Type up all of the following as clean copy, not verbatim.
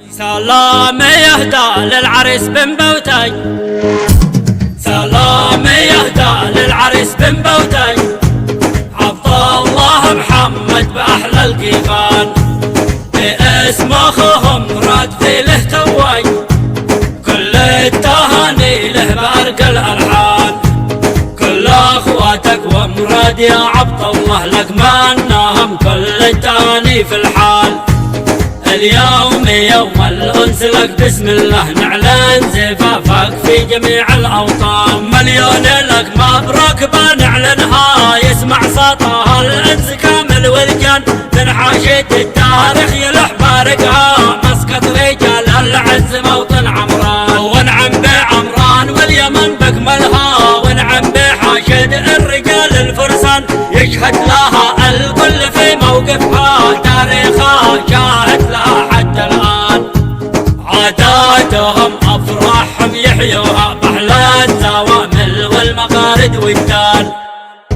سلام يهدى للعريس بن بوتي، سلام يهدى للعريس بن بوتي، عبد الله محمد بأحلى القيفان، باسم اخوهم راد في له توي، كل التهاني له بارق الالحان، كل اخواتك ومراد يا عبد الله لك منهم كل التهاني في الحال. اليوم يوم الأنس لك بسم الله نعلن زفافك في جميع الأوطان، مليون لك مبروك بنعلنها يسمع صوتها الأنس كامل والجن، من حاشية التاريخ يلح بارقها مسقط رجال العز موطن عمران، ونعم بعمران واليمن بكملها، ونعم بحاشد الرجال الفرسان يشهد لها الكل في موقفها، تاريخها شاهد لها حتى الآن، عاداتهم أفراحهم يحيوها بأحلى الزوامل والمقارد والدان،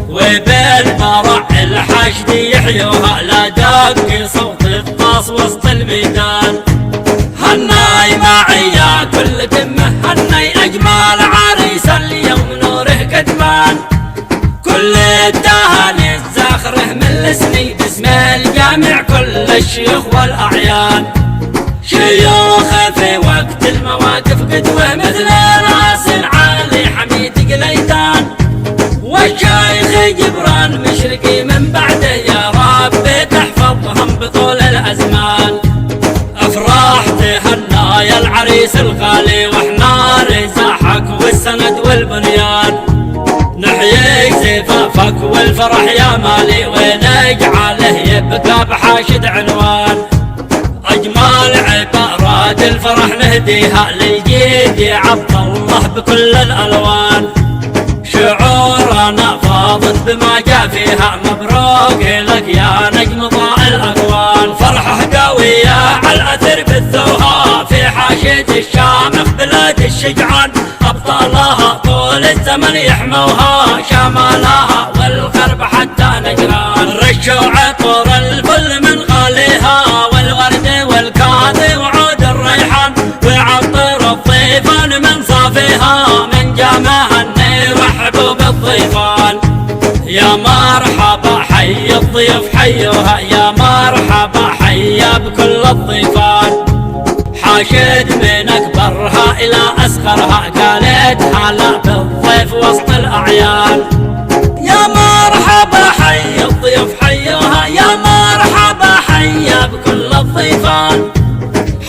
وبالفرح الحشد يحيوها لا دق صوت الطاس وسط الميدان. هناي معي يا كل تمه هناي أجمل عريس اليوم نوره كتمان، كل التهاني الزاخره من السني باسم الجامع كل الشيوخ والأعيان، شيوخ في وقت المواقف قدوة مثل الراسل علي حميد قليتان، والشيخ جبران مشرقي من بعده يا رب تحفظهم بطول الأزمان. أفراح تهنا يا العريس الغالي واحنا رزاحك والسند والبنيان، نحيي زفافك والفرح يا مالي ونجعله يبقى بحاشد عنوان، أجمل عبارات الفرح نهديها للجيد يا عبد الله بكل الألوان، شعورنا فاضت بما جاء فيها مبروك لك يا نجم ضاء الأكوان، فرحة قوية على الأثر بالثوها في حاشية الشامخ بلاد الشجعان، أبطالها طول الزمن يحموها شمالها والغرب حتى نجران، رشوا عطر الفل من غاليها والورد والكاذي وعود الريحان، وعطر الضيفان من صافيها من جامعها يرحبوا بالضيفان، يا مرحبا حي الضيوف حيوها يا مرحبا حيا بكل الضيفان، حاشد من أكبرها إلى أصغرها قالت هلا بالضيف وسط الأعيان، يا مرحبا حي الضيوف حيوها يا مرحبا حيا بكل الضيفان،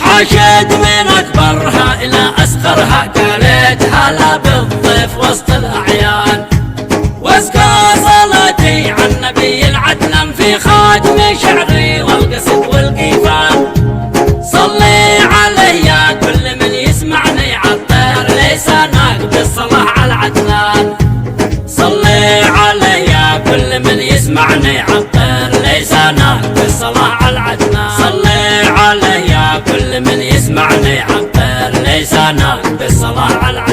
حاشد من أكبرها إلى أصغرها قالت هلا بالضيف وسط الأعيان، واسقى صلاتي عن نبي العدنان في خاتم شعري والقصد والقيفان، صلي علي يا كل من يسمعني عطر لسانك بالصلاة على العدنان، صلي علي يا كل من يسمعني عطر لسانك بالصلاة على العدنان، صلي علي يا كل من يسمعني عطر لسانك بالصلاة على العدنان.